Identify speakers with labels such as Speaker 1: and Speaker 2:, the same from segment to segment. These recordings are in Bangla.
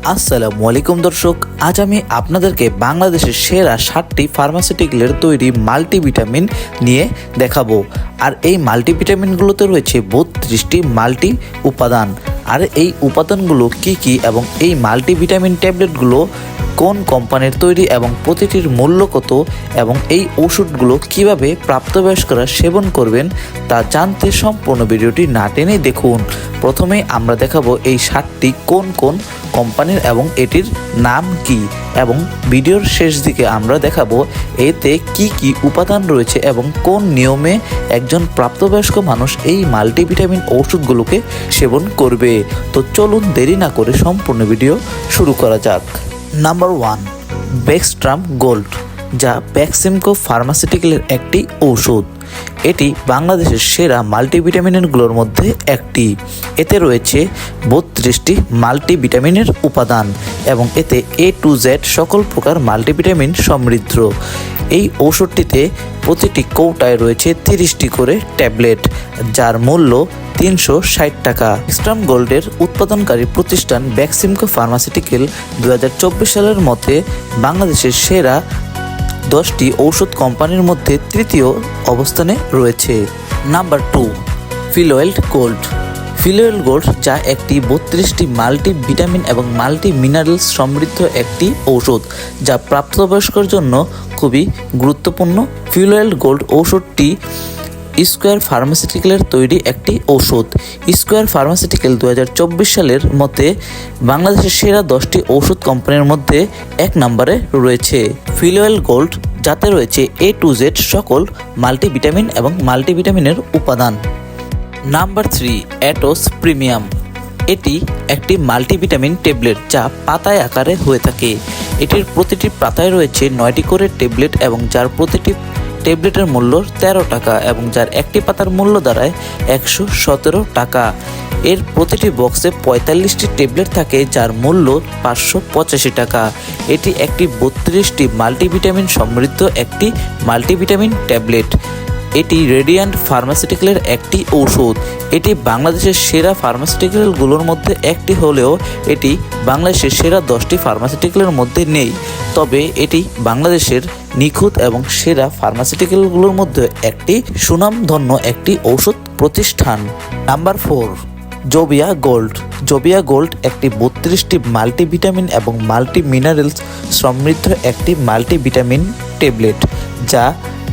Speaker 1: আসসালামু আলাইকুম দর্শক, আজ আমি আপনাদেরকে বাংলাদেশের সেরা 7টি ফার্মাসিউটিক্যালের তৈরি মাল্টিভিটামিন নিয়ে দেখাবো। আর এই মাল্টিভিটামিনগুলোতে রয়েছে 32টি মাল্টি উপাদান। আর এই উপাদানগুলো কি কি এবং এই মাল্টিভিটামিন ট্যাবলেটগুলো কোন কোম্পানির তৈরি এবং প্রতিটির মূল্য কত এবং এই ওষুধগুলো কিভাবে প্রাপ্তবয়স্করা সেবন করবেন তা জানতে সম্পূর্ণ ভিডিওটি না টেনে দেখুন। প্রথমেই আমরা দেখাবো এই 7টি কোন কোন কোম্পানির এবং এটির নাম কি, এবং ভিডিওর শেষ দিকে আমরা দেখাবো এতে কি কি উপাদান রয়েছে এবং কোন নিয়মে একজন প্রাপ্তবয়স্ক মানুষ এই মাল্টিভিটামিন ওষুধগুলোকে সেবন করবে। তো চলুন দেরি না করে সম্পূর্ণ ভিডিও শুরু করা যাক। নাম্বার 1, বেক্সট্রাম গোল্ড, যা বেক্সিমকো ফার্মাসিউটিক্যালের একটি ঔষধ। এটি বাংলাদেশের সেরা মাল্টিভিটামিনগুলোর মধ্যে একটি। এতে রয়েছে 32টি মাল্টিভিটামিনের উপাদান এবং এতে A to Z সকল প্রকার মাল্টিভিটামিন সমৃদ্ধ। এই ঔষধটিতে প্রতিটি কৌটায় রয়েছে 30টি করে ট্যাবলেট, যার মূল্য 360 টাকা। বেক্সট্রাম গোল্ডের উৎপাদনকারী প্রতিষ্ঠান বেক্সিমকো ফার্মাসিউটিক্যাল 2024 সালের মতে বাংলাদেশের সেরা 10টি ঔষধ কোম্পানির মধ্যে তৃতীয় অবস্থানে রয়েছে। Number 2, Filwel Gold. Filwel Gold, যা একটি 32টি মাল্টিভিটামিন এবং মাল্টি মিনারেলস সমৃদ্ধ একটি ঔষধ, যা প্রাপ্তবয়স্কর জন্য খুবই গুরুত্বপূর্ণ। ফিলওয়েল গোল্ড ঔষধটি স্কোয়ার ফার্মাসিউটিক্যালের তৈরি একটি ঔষধ। স্কোয়ার ফার্মাসিউটিক্যাল 2024 সালের মতে বাংলাদেশের সেরা 10টি ঔষধ কোম্পানির মধ্যে 1 নম্বরে রয়েছে ফিলওয়েল গোল্ড, যাতে রয়েছে A to Z সকল মাল্টিভিটামিন এবং মাল্টিভিটামিনের উপাদান। Number 3, অ্যাটোস premium. এটি একটি মাল্টিভিটামিন ট্যাবলেট যা পাতায় আকারে হয়ে থাকে। এটির প্রতিটি পাতায় রয়েছে 9টি করে ট্যাবলেট এবং যার প্রতিটি ট্যাবলেটের মূল্য 13 টাকা এবং যার একটি পাতার মূল্য দাঁড়ায় 117 টাকা। এর প্রতিটি বক্সে 45টি ট্যাবলেট থাকে, যার মূল্য 585 টাকা। এটি একটি 32টি মাল্টিভিটামিন সমৃদ্ধ একটি মাল্টিভিটামিন ট্যাবলেট। এটি রেডিয়ান্ট ফার্মাসিউটিক্যালের একটি ঔষধ। এটি বাংলাদেশের সেরা ফার্মাসিউটিক্যালগুলোর মধ্যে একটি হলেও এটি বাংলাদেশের সেরা 10টি ফার্মাসিউটিক্যালের মধ্যে নেই, তবে এটি বাংলাদেশের নিখুঁত এবং সেরা ফার্মাসিউটিক্যালগুলোর মধ্যে একটি সুনামধন্য একটি ঔষধ প্রতিষ্ঠান। Number 4, Jovia gold. Jovia gold একটি 32টি মাল্টিভিটামিন এবং মাল্টি মিনারেলস সমৃদ্ধ একটি মাল্টিভিটামিন ট্যাবলেট, যা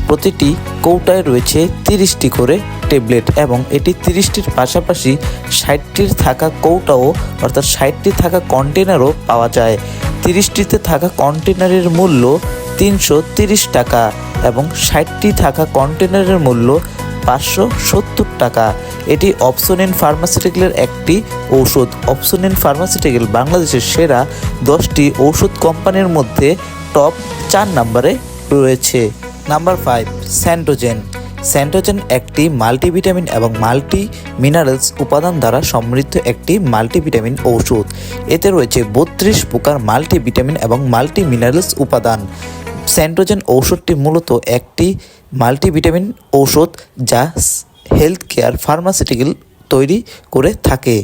Speaker 1: প্রতিটি কৌটায় রয়েছে 30টি করে ট্যাবলেট এবং এটি 30টির পাশাপাশি 60টির থাকা কৌটাও অর্থাৎ 60টি থাকা কন্টেনারও পাওয়া যায়। 30টিতে থাকা কন্টেনারের মূল্য 330 টাকা এবং 60টি থাকা কন্টেনারের মূল্য 570 টাকা। এটি অপসোনিন ফার্মাসিউটিক্যালের একটি ঔষধ। অপসোনিন ফার্মাসিউটিক্যাল বাংলাদেশের সেরা 10টি ঔষধ কোম্পানির মধ্যে টপ 4 নম্বরে রয়েছে। নাম্বার 5, স্যান্টোজেন। স্যান্টোজেন একটি মাল্টিভিটামিন এবং মাল্টি মিনারেলস উপাদান দ্বারা সমৃদ্ধ একটি মাল্টিভিটামিন ঔষধ। এতে রয়েছে 32 প্রকার মাল্টিভিটামিন এবং মাল্টি মিনারেলস উপাদান। স্যান্টোজেন ঔষধটি মূলত একটি মাল্টিভিটামিন ঔষধ যা হেলথ কেয়ার ফার্মাসিউটিক্যাল তৈরি করে থাকে।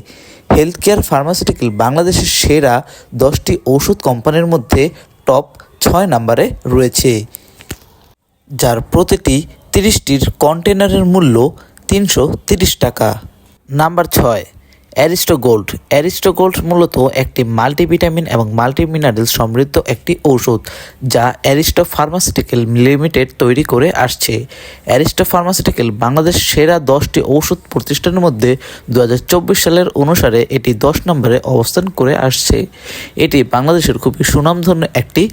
Speaker 1: হেলথ কেয়ার ফার্মাসিউটিক্যাল বাংলাদেশের সেরা 10টি ঔষধ কোম্পানির মধ্যে টপ 6 নম্বরে রয়েছে, যার প্রতিটি 30টির কন্টেনারের মূল্য 330 টাকা। Number 6, Aristo gold. Aristo gold মূলত একটি মাল্টিভিটামিন এবং মাল্টি মিনারেল সমৃদ্ধ একটি ঔষধ, যা অ্যারিস্টো ফার্মাসিউটিক্যাল লিমিটেড তৈরি করে আসছে। অ্যারিস্টো ফার্মাসিউটিক্যাল বাংলাদেশ সেরা 10টি ঔষধ প্রতিষ্ঠানের মধ্যে 2024 সালের অনুসারে এটি 10 নম্বরে অবস্থান করে আসছে। এটি বাংলাদেশের খুবই সুনামধন্য একটি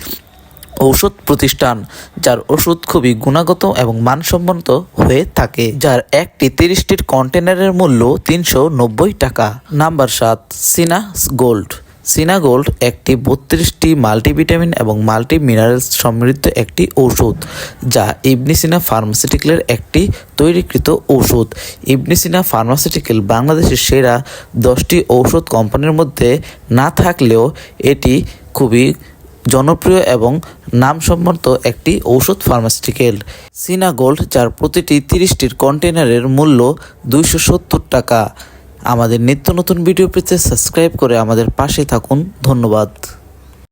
Speaker 1: ঔষধ প্রতিষ্ঠান, যার ওষুধ খুবই গুণগত এবং মানসম্মত হয়ে থাকে, যার একটি 30টির কন্টেনারের মূল্য 390 টাকা। নাম্বার 7, সিনা গোল্ড। সিনা গোল্ড একটি 32টি মাল্টিভিটামিন এবং মাল্টি মিনারেলস সমৃদ্ধ একটি ঔষধ, যা ইবনে সিনা ফার্মাসিউটিক্যালের একটি তৈরিকৃত ঔষধ। ইবনে সিনা ফার্মাসিউটিক্যাল বাংলাদেশের সেরা 10টি ঔষধ কোম্পানির মধ্যে না থাকলেও এটি খুবই জনপ্রিয় এবং নামসম্মত একটি ঔষধ ফার্মাসিউটিক্যাল। সিনা গোল্ড, যার প্রতিটি 30টির কন্টেনারের মূল্য 270 টাকা। আমাদের নিত্য নতুন ভিডিও পেতে সাবস্ক্রাইব করে আমাদের পাশে থাকুন। ধন্যবাদ।